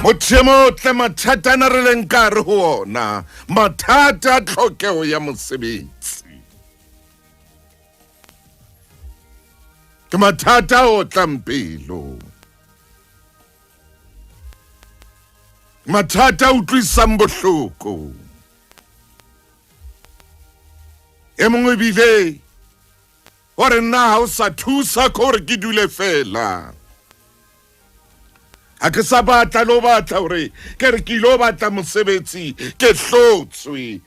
Mothemotle Mathata na re leng ka re ho ona. Mathata tlhokeho ya mesebetsi. Ke mathata o tlampelo. Mathata utlwisang bohloko. E mongwe bile hore nna ha o sa thusa gore ke dule fela. A ke sa batla lo batla hore ke re ke lo batla mosebetsi ke hlotswe.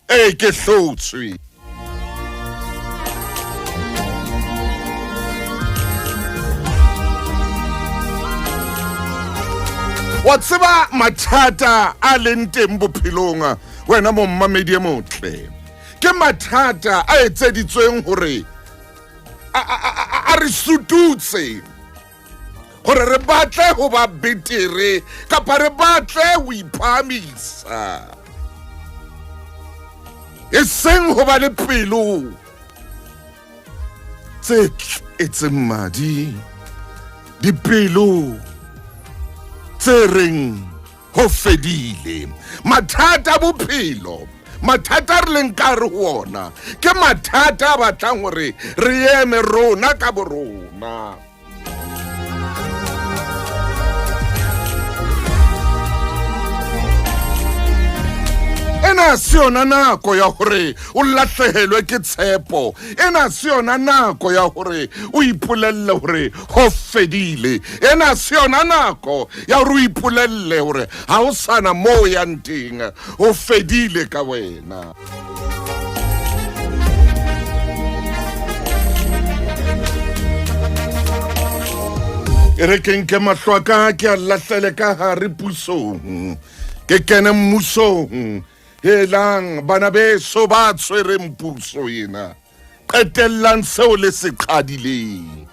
Ke hlotswe. Wa tseba mathata a leng teng bophelong wena mo mmamedi e motle. Ke mathata a etseditsweng hore a re sututse hore re batle ho ba betere kapa re batle ho iphamisa. E seng ho ba le pelo tse etseng madi, dipelo tse reng ho fedile. Mathata bophelo, mathata re leng ka re ho ona ke mathata a batlang hore re eme rona ka borona. Ena se yona nako ya hore o lahlehelwe ke tshepo. Ena se yona nako ya hore o ipolelle hore ho fedile. Ena se yona nako ya hore o ipolelle hore ha o sana mo ya nteng ho fedile ka wena. E re ke nke mahlo a ka ke a lahlele ka hare pusong. Ke kene mmusong. Helang bana beso ba tshwereng puso ena. Qetellang seo le se qadileng.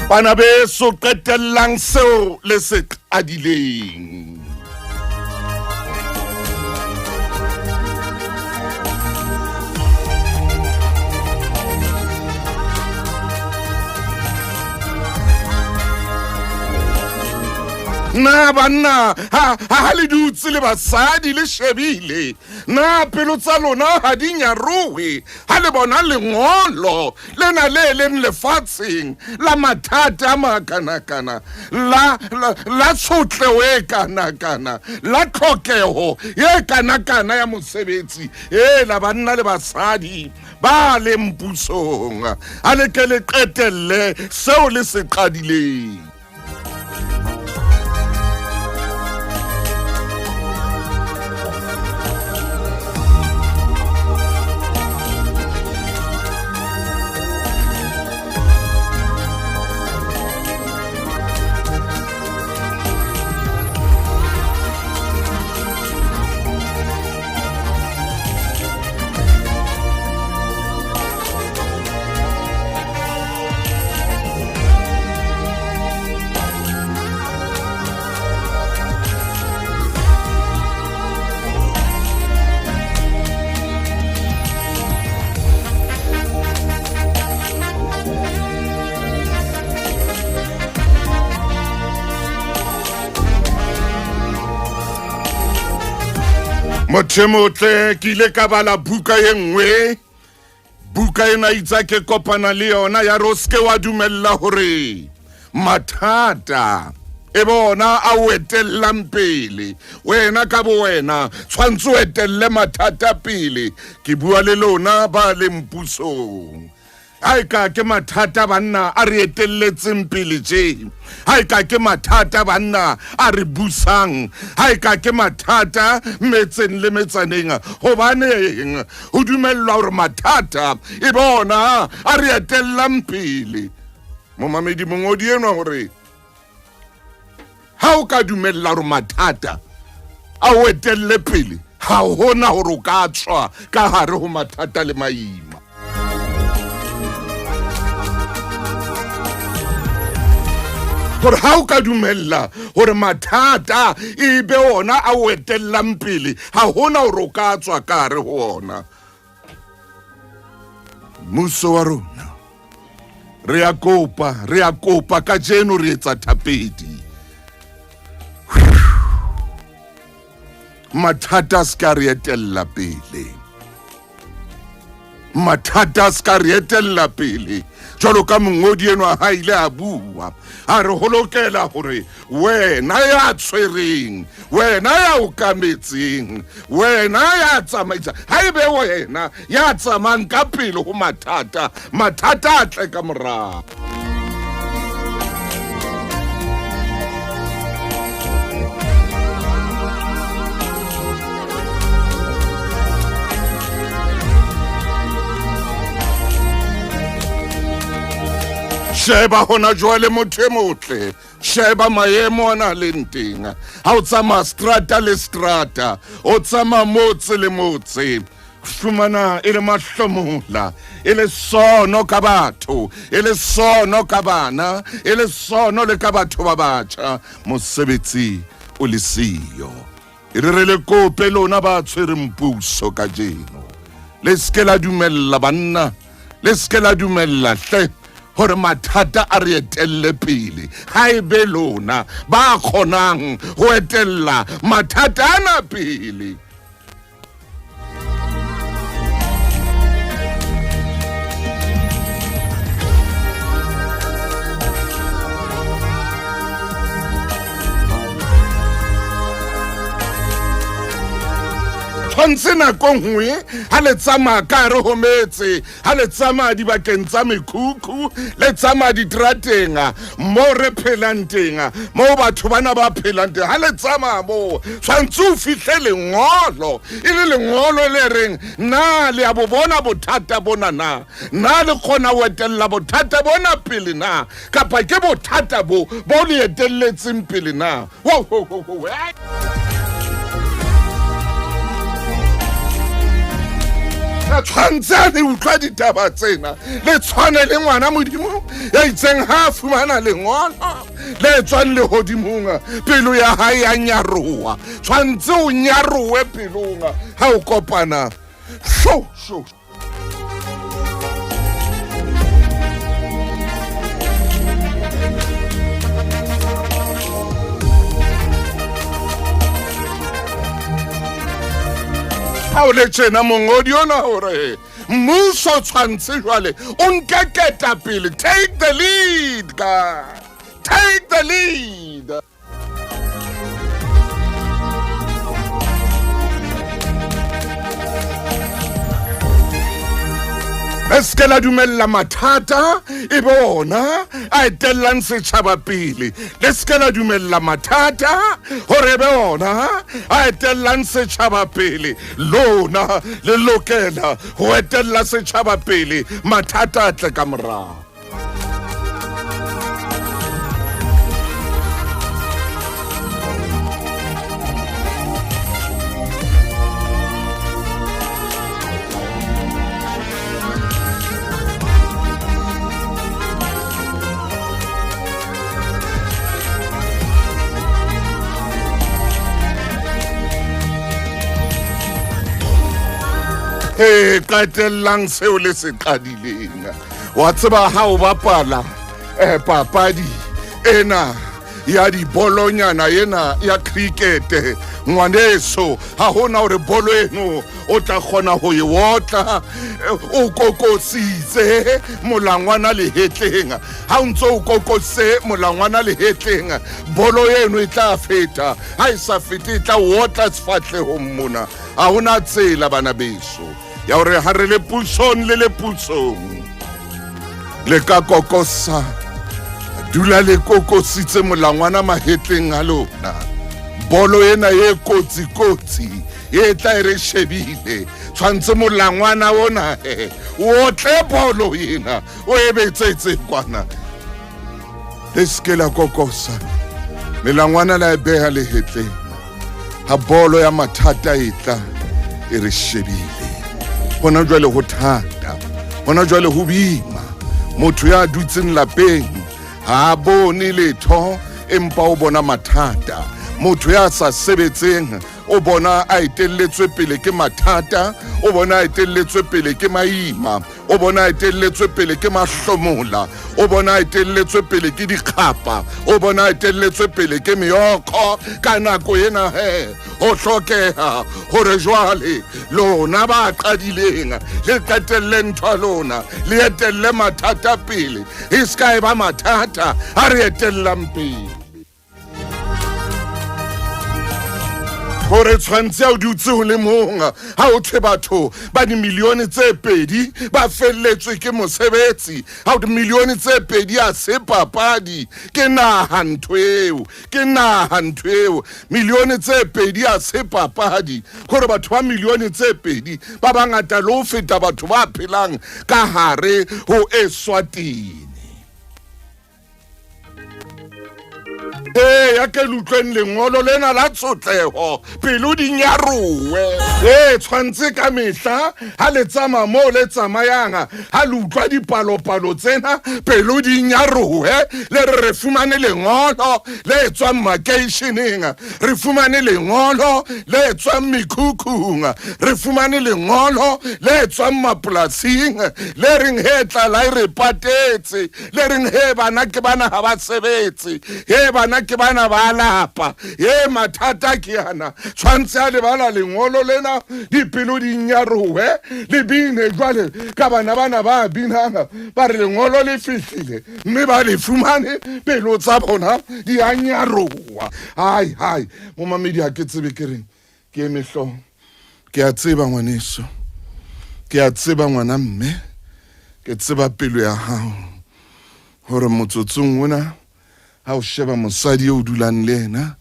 Bana beso qetellang seo le se qadileng. Na banna ha le dutse le basadi le shebile. Na pelo tsa lona ha di nyarohe ha le bona lengolo lena le leng lefatsheng la mathata a makanakana, la tshotleho e kanakana, la tlhokeho e kanakana ya mosebetsi. La banna le basadi ba leng pusong a le ke le qetelle seo le se qadileng. Mothemotle ke ile ka bala buka e nngwe. Buka ena itsa ke kopana le yona ya roske wa dumella hore mathata e bona a o etellang pele. Wena ka bo wena tshwantse o etelle mathata pele. Ke bua le lona ba leng pusong. Hai ka ke mathata banna a re etelletseng pele tje. Hai ka ke mathata banna a re busang. Hai ka ke mathata metseng le metsaneng. Hobaneng ho dumellwa hore mathata e bona a re etellang pele. Momamedi mongodi enwa hore ha o ka dumella hore mathata a o etelle pele, ha hona hore o ka tswa ka hare ho mathata le maima. Hore ha o ka dumella hore mathata e be ona a o etellang pele, ha hona hore o ka tswa ka hare ho ona. Mmuso wa rona re a kopa ka jeno re etsa thapedi. Mathata ska re etella pele. Mathata ska re etella pele. Jwalo ka mongodi eno a haile a bua a re holokela hore wena ya tshwereng, wena ya okametseng, wena ya tsamaisa, haebe wena ya tsamang ka pele ho mathata a tle ka morao. Sheba hona jwale motho e motle, sheba maemo a na leng teng. Ha o tsamaya strata le strata, o tsamaya motse le motse, fumana e le mahlomola, e le sono ka batho, e le sono ka bana, e le sono le ka batho ba batjha. Mosebetsi o le siyo. E re le kope lona ba tshwereng puso ka jeno. Le ske la dumella banna, le ske la dumella hle hore mathata a re etelle pele. Haebe lona ba kgonang ho etella mathata ana pele. Tshwantse nako nngwe ha le tsamaya ka re ho metse, ha le tsamaya dibakeng tsa mekhukhu, le tsamaya diterateng mo re phelang teng, mo batho bana ba phelang teng, ha le tsamaya mo tshwantse o fihle lengolo, e le lengolo le reng na le a bo bona bothata bona na le kgona ho etella bothata bona pele na, kapa ke bothata bo le etelletseng pele na. Tshwantse le utlwa ditaba tsena, le tshwane le ngwana Modimo ya itseng ha fumana lengolo le tswang lehodimong, pelo ya hae ya nyaroha. Tshwantse o nyarohe pelong ha o kopana. Ha o le tjena mongodi ona hore mmuso tshwantse jwale o nke ketapele. Take the lead, God. Take the lead. Eske la dumella mathata e bona a etellang setjhaba pele. Eske la dumella mathata hore bona a etellang setjhaba pele. Lona le lokela ho etella setjhaba pele, mathata a tle ka morao. Qatellang seo le se qadileng. Wa tseba ha o bapala papadi ena ya dibolonyana ena ya cricket, ngwaneso ha hona hore bolo eno o tla kgona ho e wotla o kokositse molangwana lehetleng. Ha o ntso o kokose molangwana lehetleng, bolo eno e tla feta, ha e sa fete e tla wotla sefahlehong mona. Ha hona tsela bana beso ya hore ha re le pusong le ka kokosa, dula le kokositse molangwana mahetleng a lona. Bolo ena e kotsi e tla re shebile, tshwantse molangwana ona o tle bolo ena o ebetsetse kwana. Le ske la kokosa melangwana la beha lehetleng, ha bolo ya mathata e tla e re shebile. Hona jwale ho thata, hona jwale ho boima. Motho ya dutseng lapeng ha bone letho empa o bona mathata. Motho ya sa sebetseng o bona a etelletswe pele ke mathata, o bona a etelletswe pele ke maima. o bona etelletswe pele ke mahlomola, o bona etelletswe pele ke dikgapa, o bona etelletswe pele ke meoko. Ka nako ena ho hlokeha hore jwale lona ba qadileng le qetelle ntho ya lona, le etelle Mathata pele, e ska eba Mathata a re etellang pele. Hore tshwantse o dutse ho le monga ha o the batho ba dimilione tse pedi ba felletswe ke mosebetsi, ha o dimilione tse pedi a se papadi ke naha ntho eo, ke naha ntho eo, milione tse pedi a se papadi. Hore batho ba milione tse pedi ba bangata le ho feta batho ba phelang ka hare ho Eswatini. Ya ke lutlweng lengolo lena la tlhokeho pelo di nyarowe. Tshwantse ka mehla ha le tsama mo le tsamayang ha le utlwa dipalopalo tsena pelo di nyarowe, le re fumane lengolo le tswang makeisheneng, re fumane lengolo le tswang mekhukhung, re fumane lengolo le tswang mapolasing le reng he tla la re patetse, le reng he bana ke bana ha ba sebetse, he bana ke bana ba lapa, Mathata ke yana. Tshwantse a le bala lengolo lena dipelo di nyarowe, le bine jwale ka bana ba binang ba re lengolo le fihlile mme ba le fumane pelo tsa bona di a nyarowa. Hai mo mamedi ha ke tsebe ke reng ke emehlo, ke a tseba ngwaneso, ke a tseba ngwana mme, ke tseba pelo ya hao hore motsotsong ona ha o sheba mosadi o dulang le ena,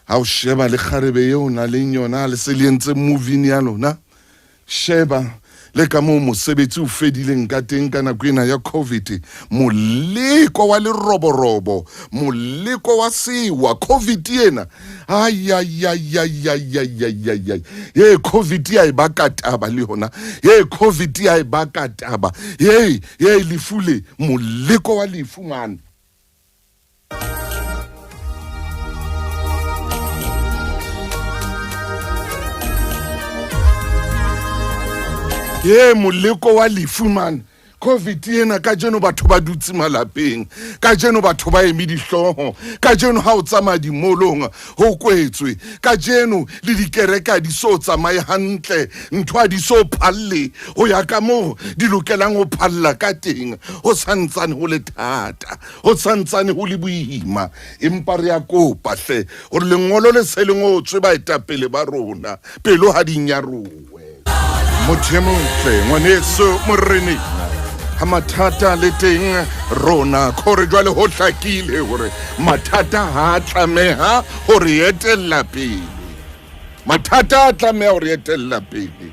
ha o sheba le kgarebe eo na le yona le se le entse movie ya lona, sheba le ka mo mosebetsi o fedileng ka teng ka nako ena ya COVID, moleko wa leroborobo, moleko wa sewa COVID ena. COVID ya e baka taba le hona, COVID ya e baka taba, lefule, moleko wa lefu man. Moleko wa lefu man. COVID ena ka jeno batho ba dutse malapeng, ka jeno batho ba emi dihloho, ka jeno ha o tsamaya dimolong ho kwetswe, ka jeno le dikereka di so tsamaye hantle, ntho a di so phalle ho ya ka mo di lokelang ho phalla ka teng, ho santsane ho le thata, ho santsane ho le boima. Empa re ya kopa hle hore lengolo le se le ngotswe ba etapele ba rona pelo ha di nyarowe. Motho montle ngwaneso morene ha Mathata le teng rona khore jwale ho hlakile hore Mathata ha tlameha hore etella pele, Mathata a tlameha hore etella pele.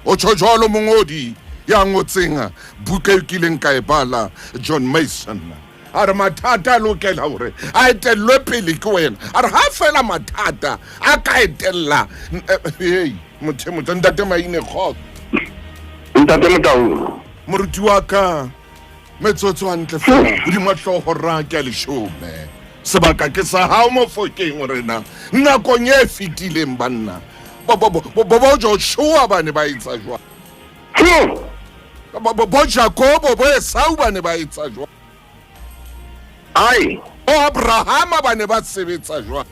O tjojolo mongodi ya ngotseng buka e kileng ka e bala John Mason, a re Mathata a lokela hore a etellwe pele ke wena, a re ha fela Mathata a ka etella motho ntate maine kgotso ntate Motau moruti wa ka metsotso hantle fela hodima hloho ra ke a leshome sebaka ke sa hao mo fokeng rena nakong e fetileng banna bo Joshua ba ne ba etsa jwang, bo Jacobo bo Esau ba ne ba etsa jwang, ai bo Abrahama ba ne ba sebetsa jwang,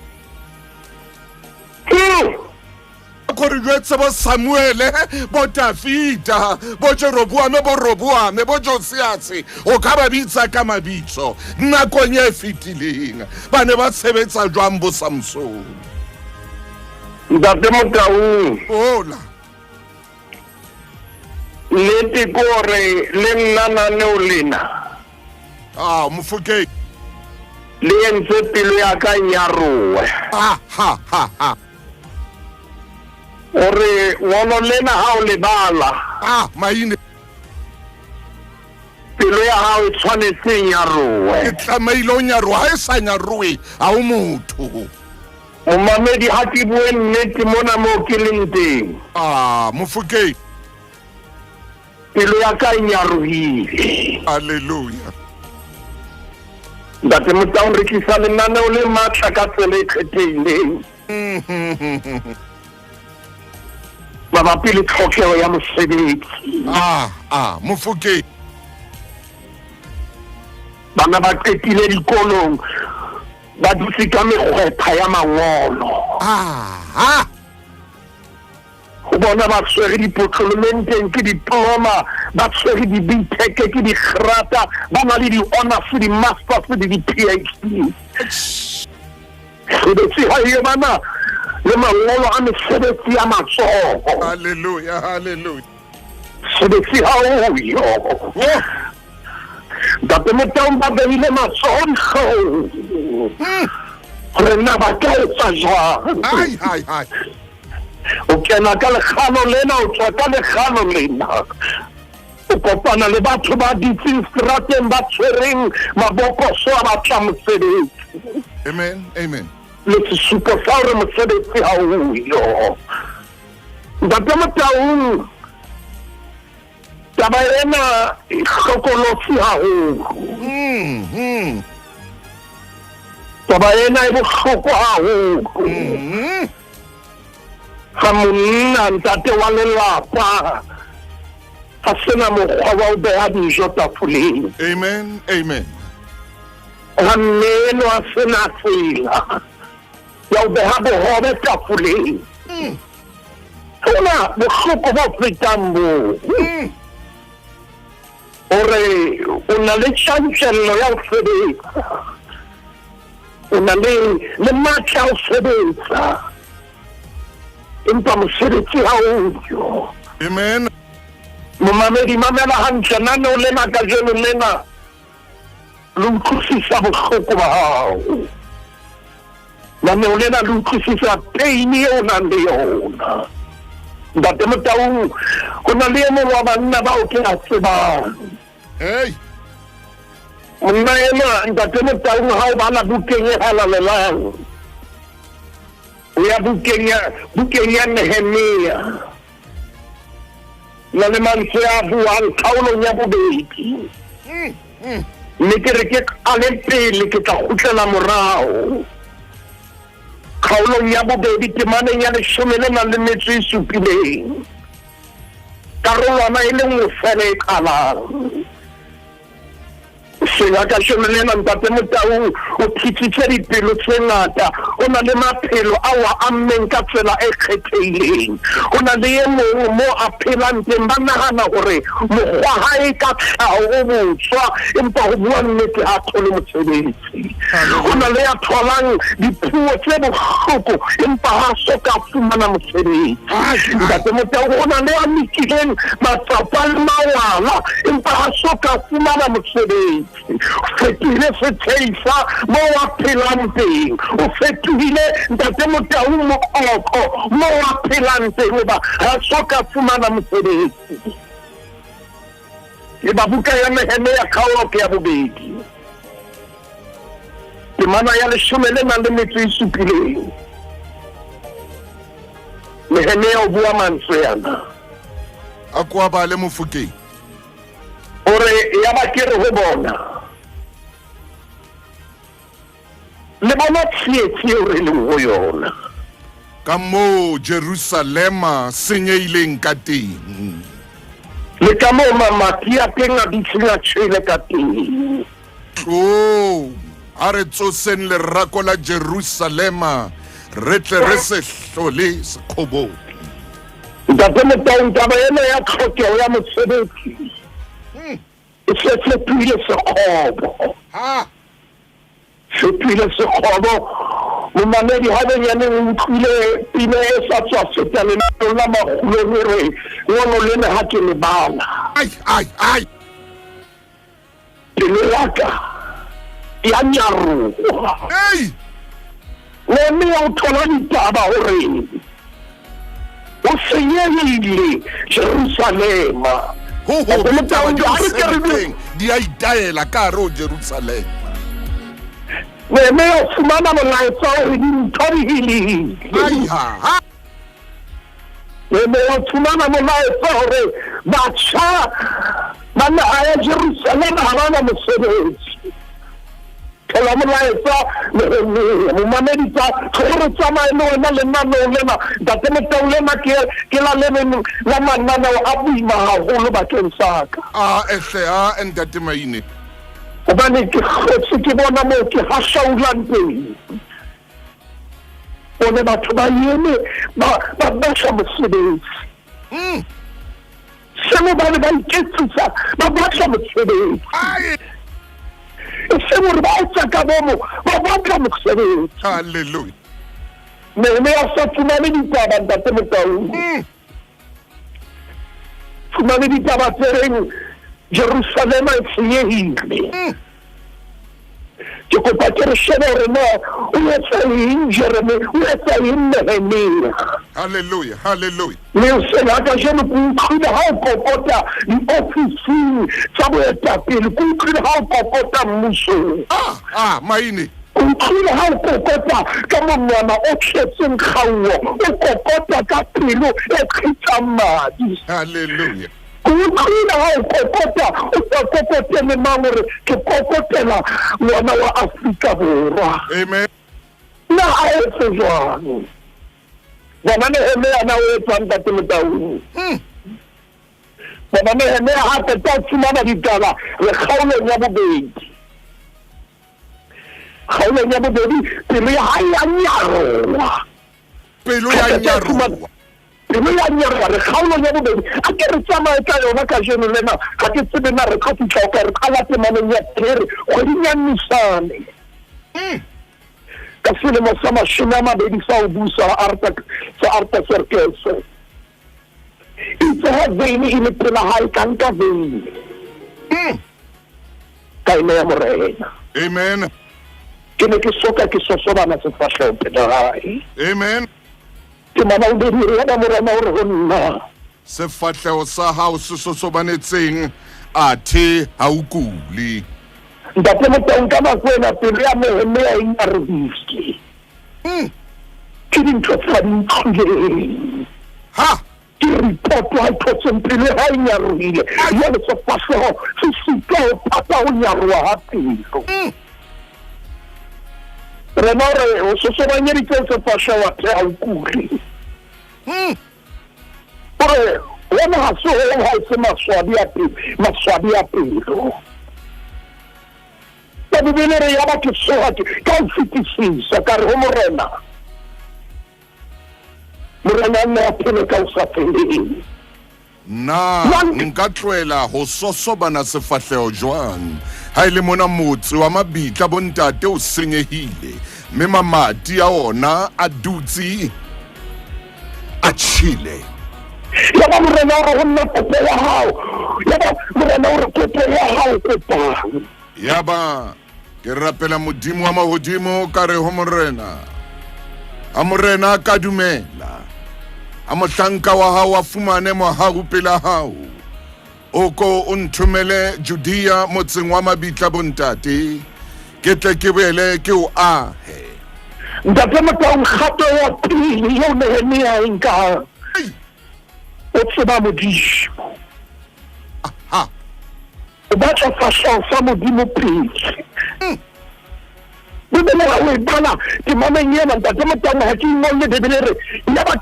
kore jwetse bo Samuele bo Davida bo Jeroboame bo Josiase o ka ba bitsa ka mabitso nakong e fetileng ba ne ba sebetsa jwang bo Samson. ntate Motau Hola le tikore le nna naneo lena Mofokeng le entse pelo ya ka nyarowe, ha ore ngono lena ha o le bala maine pelo ya hao e tshwanetse nyarowe. e tlamaile o nyarowa ha e sa nyarowe ha o motho. Momamedi ha ke bue nnete mona mo ke leng teng, Mofokeng pelo ya ka e nyarohile. haleluya. ntate Motau re tlisa lenaneo le matla ka tsela e kgethehileng. mabapi le tlhokeho ya mosebetsi. Mofokeng. Bana ba qetile dikolong ba dutse ka mekgwetha ya mangolo. Ho bona ba tshwere dipotlolomenteng ke diploma, ba tshwere di-BTech ke digrata, ba na le di-honors, di-masters le di-PhD. Sebetsi ha eyo bana le mangolo a mesebetsi ya matsoho. Hallelujah, hallelujah. Sebetsi ha oyo. Ntate Motaung ba behile matsoho dihlong hore na ba ka etsa jwang. O kena ka lekgano lena, o tswa ka lekgano lena, o kopana le batho ba ditseng seterateng ba tshwereng mabokoso a batla mosebetsi. Amen, amen. Le sesupo sa hore mosebetsi ha oyo. Ntate Motaung, taba ena e hlokolosi haholo. Taba ena e bohloko haholo. Ha monna ntate wa lelapa ha sena mokgwa wa ho beha dijo tafoleng. Amen, amen. Ha mmeno ha sena tsela ya ho beha bohobe tafoleng. Hona bohloko bo fetang moo. Hore o na le tjantjello ya ho sebetsa, o na le matla ho sebetsa, empa mosebetsi ha oyo. Amen. Momamedi, mamela hantle, nane o lena kajeno lena le utlwisisa bohloko ba hao. Nane o lena le utlwisisa peini eo nang le yona. Ntate Motaung, ho na le e mong wa banna bao ke a tsebang. Monna ena ntate Motaung ha o bala bukeng e halalelang, o ya bukeng ya Nehemia, na le mantswe a buang kgaolong ya bobedi. Mme ke re ke ale pele ke tla kgutlela morao. Kgaolong ya bobedi temaneng ya 17, karolwana e le nngwe fela e qalang. Sena ka shonelena ntate Motaung o thitsitse dipelo tse ngata, o na le maphelo ao a ammeng ka tsela e kgethehileng. Ho na le e mong mo a phelang teng ba nahana hore mokgwa hae ka tlhaho o botswa, empa ho bua nnete ha thole mosebetsi. Ho na le a tholang dipuo tse bohloko empa ha soka fumana mosebetsi. Ntate Motaung ho na le a mikileng matsapa le mawala empa ha soka fumana mosebetsi. Fetohile setshehisa moo a phelang teng, o fetohile ntate Motaung mokoko moo a phelang teng hoba ha soka fumana mosebetsi. E ba buka ya Nehemia kgaolo ke ya bobedi, temana ya 17. Nehemia o bua mantswe yana, a kwa bale Mofokeng, ore ya ba ke re ho bona le bona tsietsi eo re leng ho yona, ka moo Jerusalema senyeileng ka teng, le ka moo mamati a teng a ditshenya tjhele ka teng. a re tsoseng lerako la Jerusalema re tle re se hlole sekgobong. Ntate Motaung, taba ena ya tlhokeho ya mosebetsi e se fetohile sekgobo. Fetohile sekgobo. Momamedi ha benyane o utlwile pina e sa tswa feta lenaneo la Makgulong re ngono lena ha ke le bala. Pelo ya ka ya nyaroha. Mme o thola ditaba hore o senyehile Jerusalema. Di a itaela ka hare ho Jerusalema. Mme o fumana molaetsa hore dintho di hilile. Mme o fumana molaetsa hore batjha ba naha ya Jerusalema ha bana mosebetsi. thola molaetsa mo mamedisa gore tsamaye le wena lenaneo lena ntate Motaung lena ke la lebe la mananeo a boima haholo bakeng sa ka ehle ntate Maine hobane ke kgotse ke bona mo ke hashaulang teng one batho ba yene ba sa mosebetsi seno ba le ba iketsisa ba batla mosebetsi se gore ba etsa ka bomo ba batla mosebetsi haleluya me ya sa fumane ditaba ntate Motaung fumane ditaba tsereng Jerusalema e senyehile ke kopa ke re shebe gore na o etsa eng Jeremy o etsa eng Nehemia haleluya le se la ka jeno ku utlwile ha o kokota di-officing tsa boetapele ku utlwile ha o kokota mmusong Maine o utlwile ha o kokota ka monwana o tletseng kgaowo o kokota ka pelo e kgitsang madi haleluya utlwile ha o kokota o sa kokotele mang gore ke kokotela ngwana wa Afrika Borwa amen na a etse jwang bona Nehemia na o etsang ntate Motaung bona Nehemia hape ta fumana ditaba le kgaolong ya bobedi pelo ya hae ya nyarwa pelo ya nyarwa re kgaolong ya bobedi a ke re tsamaye ka yona ka jeno lena ga ke tsebe na re ka fitlha o ka re kgala temaneng ya tere kgweding ya Nisane ka selemo sa 20 sa o busa Artaxerxes itse ha veine e le pela hae ka nka veine ka ene ya morena amen ke ne ke soka ke sosobana sefahleho pela hae amen ke mana o dire ya morena hore ho nna sefatlhego sa hao se sosobanetseng athe ha o kule ntate Motaung ka nako ena pelo ya Nehemia e nyarobile ke dintho tsa di utlwileng ke report ha thotseng pelo ha e nyarobile jwale sefatlhego se sika ho pata ho nyaroha ha pelo rena re o sosobanyeditse sefatlhego athe ha o kule gore wona ga se ho ha se maswabi a pelo ba bibele re ya ba ke soga ka o fetisisa ka re ho morena nne a phele ka o sa feleng na nka tloela ho sosobana sefatlhego jwang ha ile mona motse wa mabitla bontate o senyehile mme mamati a ona a dutse a chile ya ba morena hore ho nna kopo ya hao ya ba morena hore kopo ya hao kopang ya ba ke rapela modimo wa mahodimo ka re ho morena a morena ka dumela a mohlanka wa hao a fumane mohau pela hao o ko o nthomele Judea motseng wa mabitla bontate ke tle ke boele ke o ahe ntate Motaung kgato ya pele yeo Nehemia e nkang o tseba modimo o batla fatlhego sa modimo pele bibele ga o e bala temaneng ena ntate Motaung ga ke ingole bibele re ya ba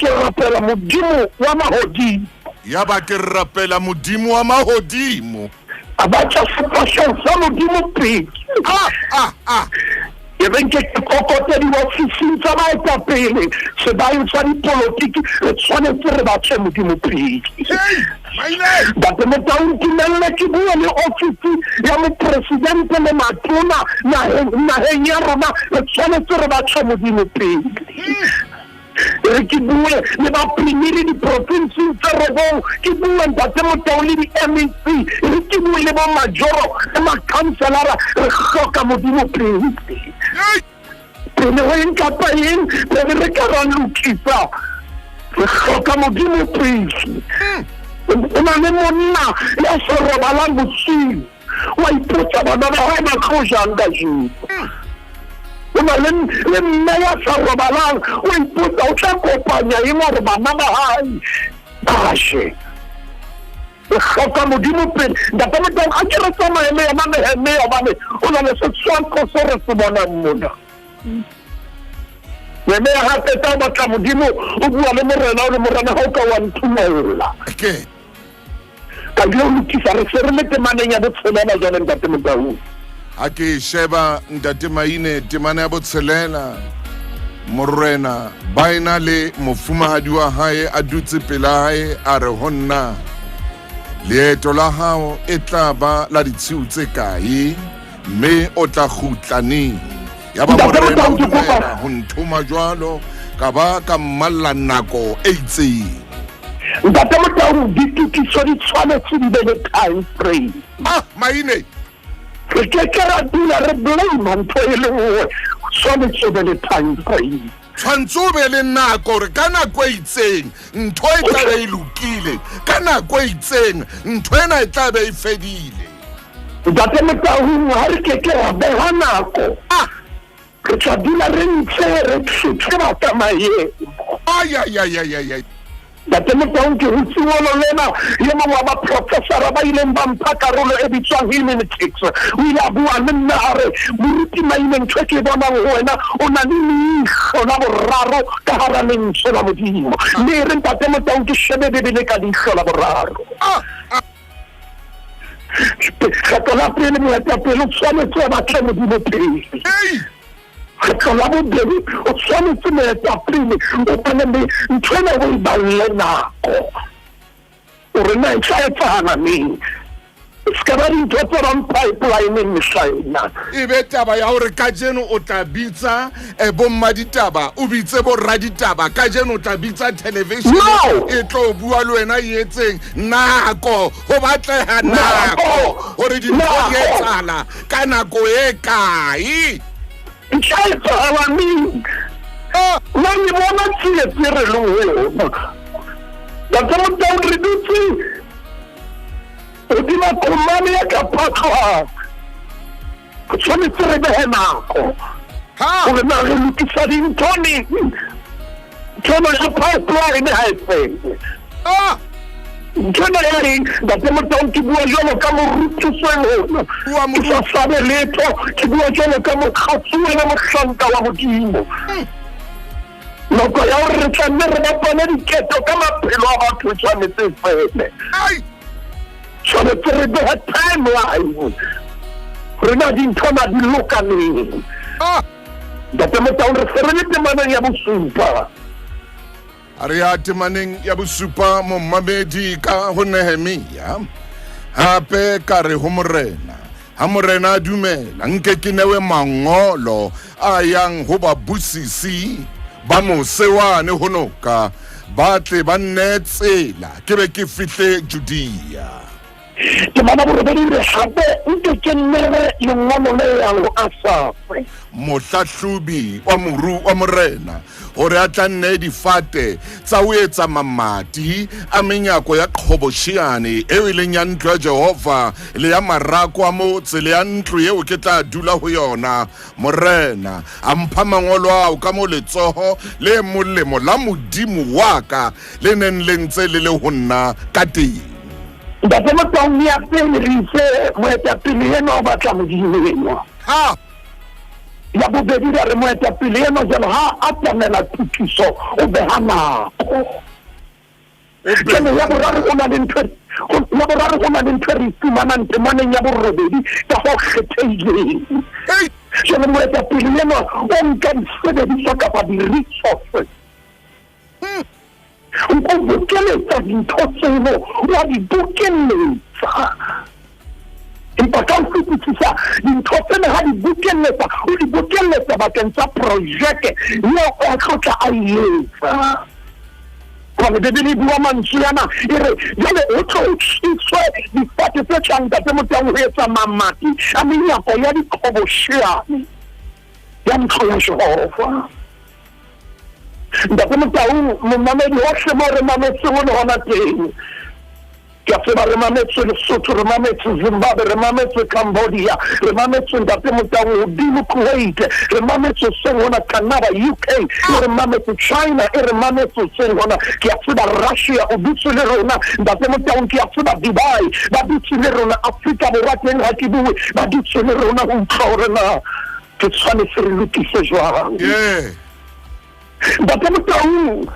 ke rapela modimo wa mahodimo a batla fatlhego sa modimo pele e ben ke kokote di-officing tsa baetapele sebaeng sa dipolotiki re tshwanetse re batle modimo pele ntate Motaung tumelele ke bua le ofisi ya mopresidente le matona naheng ya rona re tshwanetse re batle modimo pele re ke bue le baprimiri diprovinsing tse robong ke bue ntate Motaung le di-MEC re ke bue le bomajoro le makhanselara re hloka modimo pele pele ho eng kapa eng pele re ka ra lokisa re hloka modimo pele o na le monna ya se robalang bosiu wa ipotsa bana ba hae ba tlo jang ka jeno o na le mme ya sa robalang o ipotsa o tla kopanya eng gore bana ba hae bashe o hloka modimo pele ntate Motau a ke re tsamaye le yena Nehemia hobane o na le setshwantsho se re se bonang mona Nehemia ha fetsa ho batla modimo o bua le morena o le morena ha o ka wa nthumella ka yo lokisa re se re le temaneng ya botshelela jwale ntate Motau a ke sheba ntate Maine temana ya botshelela morena ba ena le mofumahadi wa hae a dutse pela hae a re honna leeto la hao e tla ba la ditshiu tse kae mme o tla kgutlaneng ya ba morena o dumela ho nthuma jwalo ka ba ka mmalla nako e itseng ntate Motau ditokiso di tshwanetse di be le time frame Maine re ke ra dula re blame ntho e le nngwe tshwanetse be le time frame tshwantse o be le nako re ka nako e itseng ntho e tla be e lokile ka nako e itseng ntho ena e tla be e fedile ntate Motau ha re ke ra beha nako re tla dula re ntse re tshwere batamaye ntate Motau ke hutsingolo lena ye mongwe wa baprofesara ba ileng ba mpha karolo e bitswang hermeneutics o ile a bua le nna a re moruti Maine ntho ke bonang ho wena o na le leihlo la boraro ka hara lentswe la modimo mme re ntate Motau ke shebe bebele ka leihlo la boraro kgetlo la pele moetapele o tshwanetse a batle modimo pele kgetlo la bobedi o tshwanetse moetapele o bane le ntho ena o e balle nako o re na e tla etsagala neng se ka ba dintho tse rang pipeline mehlaena e be taba ya hore ka jeno o tla bitsa bommaditaba o bitse borraditaba ka jeno o tla bitsa television e tlo bua le wena e etseng nako ho batleha nako hore dintho di etsala ka nako e kae ntlaetsagala neng nna ke bona tsietse re le wona ntate Motau re dutse hodima komane ya ka phatlhwana go tshwanetse re behe nako gore na re lokisa dintho neng nthono ya pipeline ha e fele ntona ya reng ntate Motau ke bua jwalo ka moruti sengona ke sa sabe letho ke bua jwalo ka mokgatsi wena mohlanka wa modimo nako ya hore re tlanne re bapane diketo ka maphelo a batho tshwanetse fele tshwanetse re beha timeline re na dintho na di lokaneng ntate Motau re se re le temaneng ya bosupa re ya temaneng ya bosupa mommamedi ka ho Nehemia hape ka re ho morena ha morena a dumela nke ke newe mangolo a yang ho babusisi ba mosewane ho noka ba tle ba nne tsela ke be ke fihle Judea ke bona borobedi re hape nke ke nne lengolo le yang ho Asafe mohlahlobi wa moru wa morena hore a tla nne difate tsa ho etsa mamati a menyako ya qhoboshiane e leng ya ntlo ya Jehova le ya marako a motse le ya ntlo eo ke tla dula ho yona morena a mpha mangolo ao ka mo letsoho le molemo la modimo wa ka le neng le ntse le le ho nna ka teng ntate Motau ya pele re ise moetapele eno o batla modimo eno ya bobedi re moetapele eno jalo ha a tlamela thukiso o beha nako kene ya boraro o na le ntho re fumanang temaneng ya borobedi ka go kgethehileng jalo moetapele eno o nka disebediswa kapa di-resources o bokeletsa dintho tseno wa di bokeletsa empa ka ho fetisisa dintho tsena ha di bokeletsa o di bokeletsa bakeng tsa projeke eo o tlotla a etsa gore bebele bua mantswe yana e re jale o tlo o tliswe difate tse tlang ntate Motau ho etsa mamati a menyako ya diqhoboshiane ya ntlo ya Jehova ntate Motau momamedi hohle mo re mametseng o le hona teng ke a tseba re mametse Lesotho, re mametse Zimbabwe, re mametse Cambodia, re mametse Ntate Motaung hodimo Kuwait, re mametse seng hona Canada, UK, re mametse China, re mametse seng hona ke a tseba Russia o dutse le rona Ntate Motaung, ke a tseba Dubai ba dutse le rona, Afrika Borwa teng ha ke bue ba dutse le rona ho utlwa hore na ke tshwanetse re lokise jwang. Ntate Motaung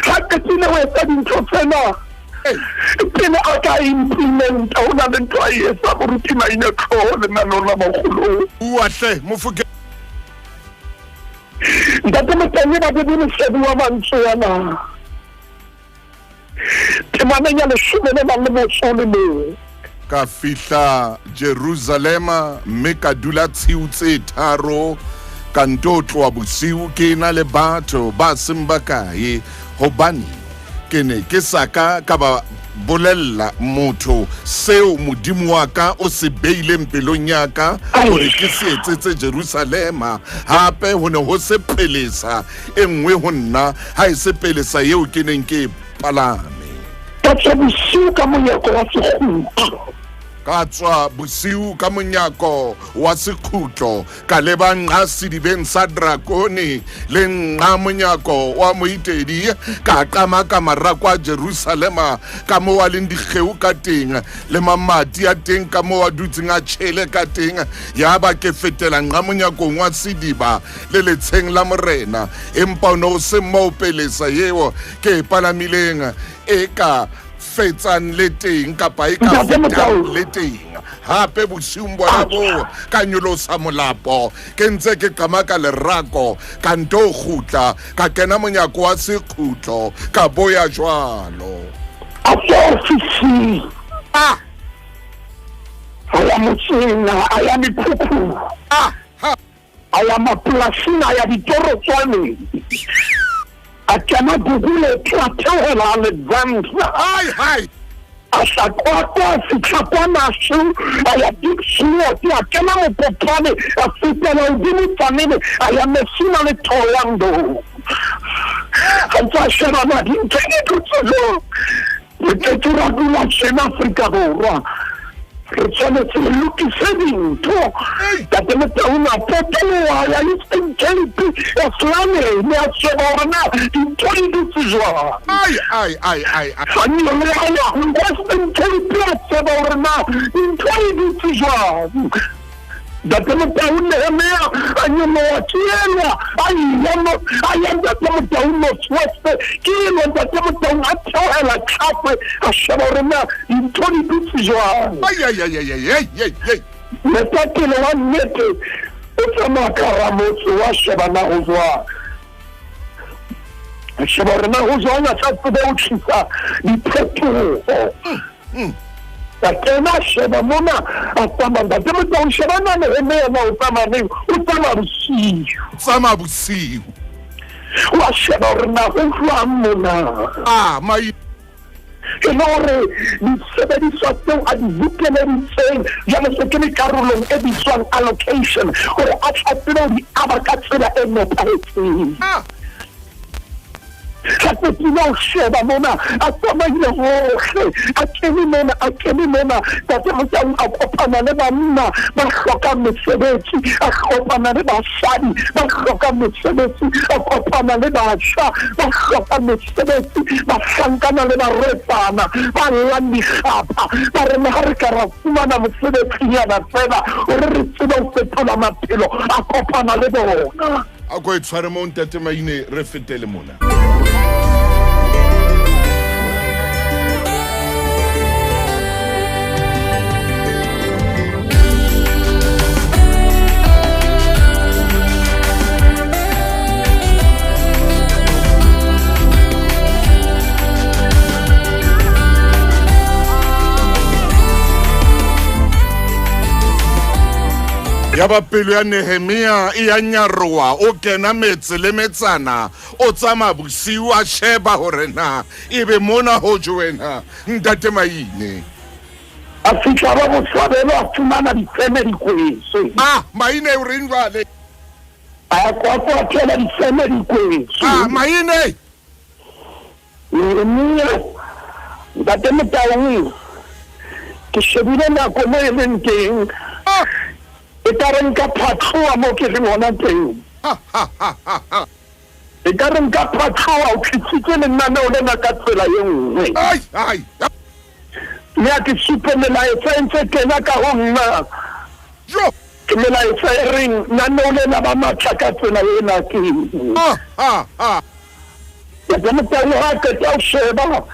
ha ke tsile ho etsa dintho tsena pele a ka implementa ho na le ntho a etsa moruti maina tlhoho lenaneo la Makgulong. Uahle mofuke Ntate Motaung ba be mohledi wa mantswe yana temaneng ya 11 ka fihla Jerusalema mme ka dula tshiu tse tharo ka nto tloa bosiu ke na le batho ba semba kae hobane ke ne ke saka ka ba bolella motho seo modimo wa ka o se beileng pelong ya ka hore ke se etsetse Jerusalema hape ho ne ho se pelesa e nngwe ho nna ha e se pelesa eo ke neng ke palame ka bosiu ka monyako wa sekgutlo ka tswa bosiu ka monyako wa sekhutlo ka leba nqa sedibeng sa drakone le nqa monyako wa moitedi ka qama ka marako a Jerusalema ka mo wa leng dikgeu ka teng le mamati a teng ka mo wa dutseng a tshele ka teng ya ba ke fetela nqa monyakong wa sediba le letsheng la morena empa no se mo pelesa yeo ke palamileng e ka fetsang le teng kapa e ka fetang le teng hape bosiung bona bo ka nyolosa molapo ke ntse ke qama ka lerako ka nto khutla ka kena monyako wa sekhutlo ka boya jwalo a ofisi aya motsena aya mikhukhu aya maplasina aya ditorotswane a kena Google tlhokeho Alexandra hai a sakwakwa fitlhakwa naso a ya dictionary a kena mopopane a fetela hodimo tsanele a ya mesina le Thoyando a ntse a shebana dintho di dutselo le ketura dula tjena Afrika Borwa re tshwanetse re lokise dintho Ntate Motaung a potoloha ya Eastern Cape ya Slange ne a sheba hore na dintho di dutse jwang hanyo le ya Western Cape ya sheba hore na dintho di dutse jwang Ntate Motaung Nehemia a nyoloha ke elwa a ya Ntate Motaung Northwest ke elwa Ntate Motaung a theohela Tlhapwe a sheba hore na dintho di dutse jwang metakele wa nnete o tsamaya ka hara motse wa shebana ho jwang a sheba hore na ho jwang a sa tsebe ho tlisa diphetoho ka kena sheba mona a tsamaya Ntate Motaung shebana Nehemia na o tsamaya neng o tsamaya bosiu wa sheba hore na ho jwang mona ke hore disebediswa tseo a di bukeleditseng jwale se ke le karolong e bitswang allocation hore a tlatsebe ho di aba ka tsela e nepahetseng hape ke no sheba mona a tsamaile hohle a kene mona Ntate Motaung a kopana le banna ba hlokang mesebetsi a kopana le basadi ba hlokang mesebetsi a kopana le batjha ba hlokang mesebetsi ba hlankana le baretsana ba llang dikgapha ba re ha re ka ra fumana mosebetsinyana fela hore re tsebe ho fetola maphelo a kopana le bona a go itshware mo Ntate Maine re fetele mona ya ba pelo ya Nehemia e ya nyaroa o kena metse le metsana o tsama bosiu a sheba hore na ebe mona ho joena Ntate Maine a fihla ba botshabelo a fumana difeme dikwese Maine o reng jwale a kwa tshela difeme dikwese Maine Nehemia ntate Motau ke shebile nako mo e leng teng e ka re nka phatloa mo ke leng hona teng e ka re nka phatloa o tlhitsitse lenaneo lena ka tsela e nngwe mme a ke supe melaetsa e ntse kena ka ho nna ke melaetsa e reng naneo lena ba matla ka tsela ena ke ntate Motau ha qeta ho sheba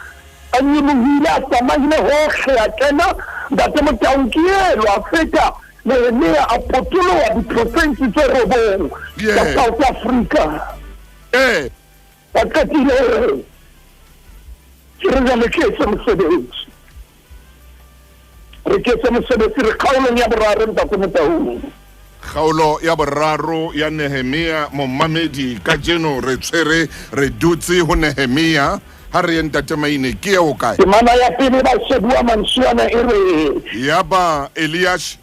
a nyolohile a tsamaile hohle a kena ntate Motau ke elo a feta Nehemia a potoloha diprovinsi tse 9 tsa South Africa a qetile ke re jwale ke etse mosebetsi re ketse mosebetsi re kgaolong ya boraro ntate Motau kgaolo ya boraro ya Nehemia momamedi ka jeno re tshwere re dutse ho Nehemia ha re ntate Maine ke eo kae temana ya pele ba shebua mantshiana e re yaba Elias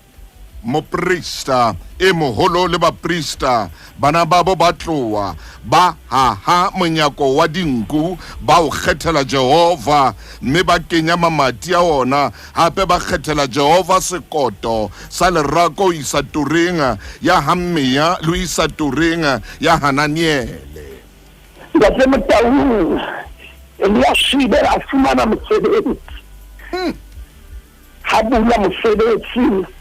moprista e moholo le baprista bana babo ba tloa ba haha monyako wa dinku ba o kgethela Jehova mme ba kenya mamati a ona hape ba kgethela Jehova sekoto sa lerako isa turinga ya Hammea le isa turinga ya Hananiele ntate Motau Eliashibe a fumana mosebetsi ha bula mosebetsi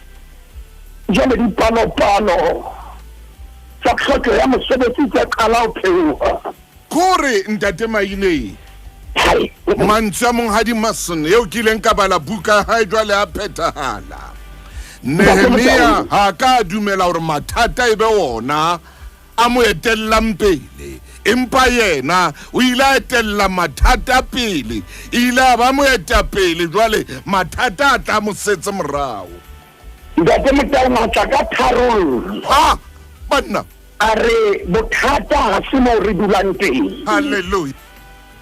jwale dipalopalo tsa tlhokeho ya mosebetsi tse qala ho theoha kore ntate Maine mantsha monghadi Mason eo ke ileng ka bala buka ha jwale a phethahala Nehemia ha ka dumela hore Mathata e be ona a mo etellang pele empa yena o ile a etella Mathata pele ile ba mo eta pele jwale Mathata a tla mo setse morao ntate Motau matla ka tharollo banna a re bothata ha se mo re dulang teng haleluya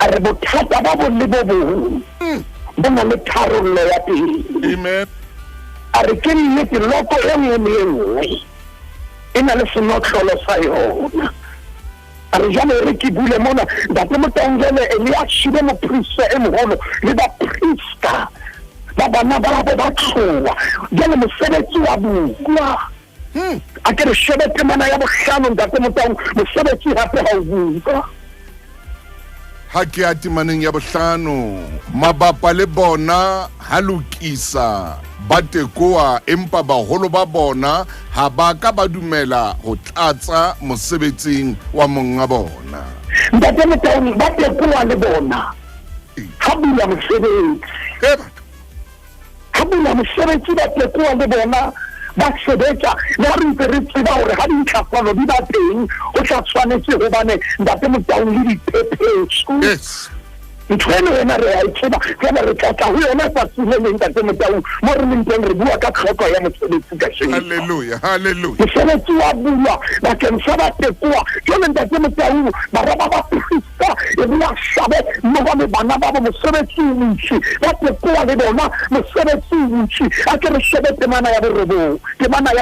a re bothata ba bo le bo bong bo na le tharollo ya teng amen a re ke nnete loko e nngwe e na le senotlolo sa yona a re jalo re ke bule mona ntate Motau jwale Eliashibe moprista e moholo le baprista ba bana ba ba tloa jwale mosebetsi wa bua a ke re shebe temana ya bohlano ntate Motau mosebetsi hape ha o bua ha ke a temaneng ya bohlano mabapa le bona ha lokisa ba tekoa empa baholo ba bona ha ba ka ba dumela ho tlatsa mosebetsing wa monga bona ntate Motau ba tekoa le bona ha bula mosebetsi ha bula mosebetsi ba tekoa le bona ba sebetsa le ha re ntse re tseba hore ha dintlafalo di ba teng o tla tshwanetse hobane ntate Motau le diphephetso ntho eno yena re a e tseba jwale re tlatla ho yona tsatsi le leng ntate Motau mo re leng teng re bua ka tlhoko ya mosebetsi ka sheno haleluya mosebetsi wa bulwa bakeng sa ba tekoa jwale ntate Motau bara ba baprista e bua shabe mmoho le bana ba bo mosebetsi o ntshi ba tekoa le bona mosebetsi o ntshi a ke re shebe temana ya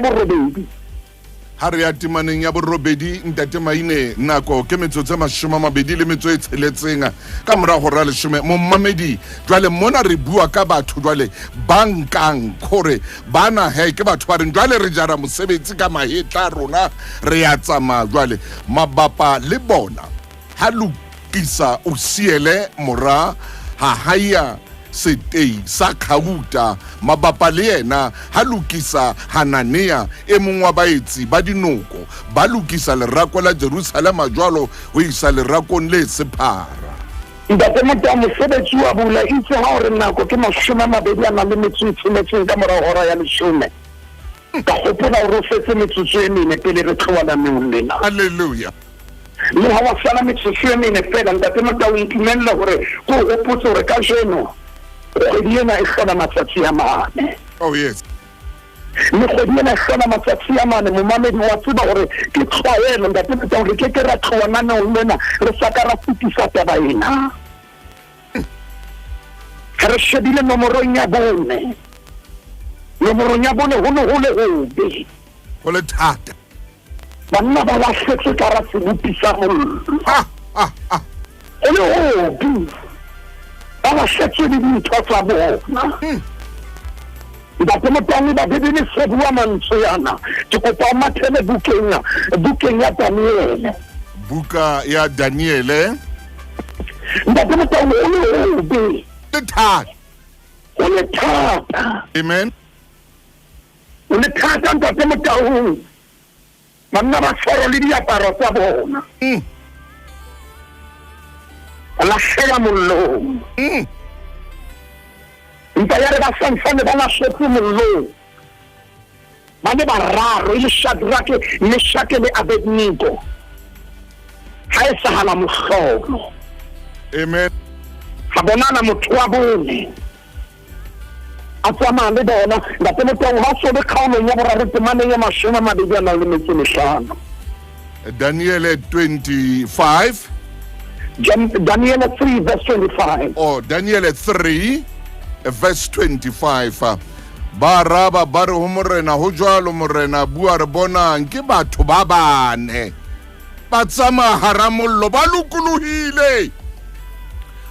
borobedi ha re ya temaneng ya borobedi ntate Maine nako ke metsotso 26 ka mora hora 10 mommamedi jwale mona re bua ka batho jwale bankang khore bana ke batho ba reng jwale re jara mosebetsi ka mahetla rona re ya tsama jwale mabapa le bona ha lokisa o siele mora ha haya setei sa Khauta mabapa le yena ha lokisa Hanania e mongwe wa baetsi ba dinoko ba lokisa lerako la Jerusalema jwalo ho isa lerakong le sephara ntate Motau mosebetsi wa bula itse ha hore nako ke 26 ka mora hora ya 10 ka hopola hore o fetse metsotso e mene pele re tloana lena haleluya le ha wa sala metsotso e mene fela ntate Motau ntumella hore ko hopotsa hore ka jeno kgwedi ena e hlola matsatsi a mane oh yes le kgwedi ena e hlola matsatsi a mane momamedi wa tseba hore ke tlwaelo ntate Motau re ke ra tloana lena re sa ka ra fetisa taba ena re shebile nomorong ya bone ho ne ho le hobe ho le thata banna ba lahletse ka ra sebupi sa mollo ho le hobe ba ba lahletswe le dintho tsa bona. Ntate Motaung ba bebele se bua mantswe yana, ke kopa o mathele bukeng ya Daniele. Buka ya Daniele. Ntate Motaung o le obe. Le thata. O le thata. Amen. O le thata Ntate Motaung. Banna ba tshwara le diaparo tsa bona. Lahlela mollong. Mpa ya re ba santsane ba lahletse mollong. Ba ne bararo e le Shadrake, Meshake le Abednego. Ha e sahala mohlolo. Amen. Ha bonana motho wa bone. A tsamaya le bona. Ntate Motaung ha so le kgaolong ya boraro temaneng ya 25. Daniel 25. Daniel 3 verse 25. Oh, Daniel 3 verse 25. Baraba bare ho morena ho jwalo morena bua re bonang ke batho ba bane ba tsama haramollo ba lokolohile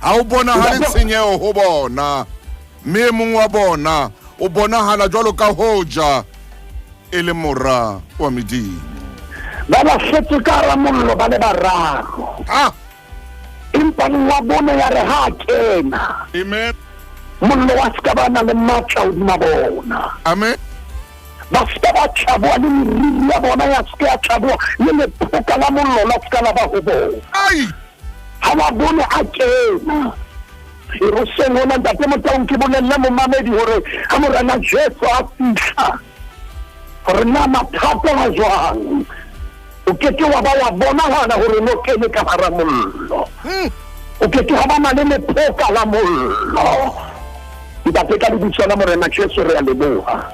ha o bona ha le tshenyeho ho bona me mong wa bona o bonahala jwalo ka hoja e le mora wa medimo ba ba fetse ka ramollo ba le bararo impa wa bona ya re ha kena. Amen. Mollo wa ska bana le matla o dima bona. Amen. Ba ska ba tjhabwa le meriri ya bona ya ska tjhabwa le lephoka la mollo la ska la ba ho bona. Ai Ha ba bone a kena. E ro sengona Ntate Motaung ke bolella mo mamedi hore ha morena Jesu a fihla hore na mathata a jwang o keke wa ba wa bona hana hore no kene ka hara mollo. O keke ha ba na le lephoka la mollo. Ntate ka lebitso la morena Jesu re a leboha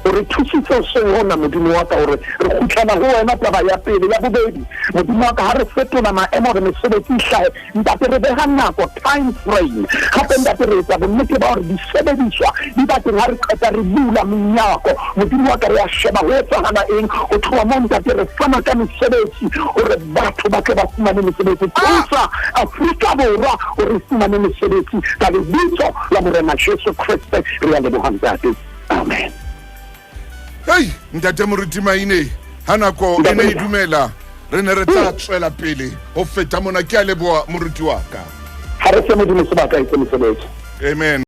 hore thusitse o sengona modimo wa ka hore re kgutlana ho wena taba ya pele ya bobedi modimo wa ka ha re fetola maemo re mesebetsi hlahe ntate re beha nako time frame hape ntate re etsa bonnete ba hore disebediswa di ba teng ha re qeta re bula menyako modimo wa ka re a sheba ho etsahala eng ho tloha moo ntate re fana ka mesebetsi hore batho ba tle ba fumane mesebetsi thusa Afrika Borwa hore fumane mesebetsi ka lebitso la morena Jesu Kriste re a leboha ntate. Amen. Hey, ntate moruti maine hanako ene idumela re ne re tla tswela pele ho feta mona ke a leboha moruti wa ka. Ha re se modimo sebaka e se mesebetsi. Amen.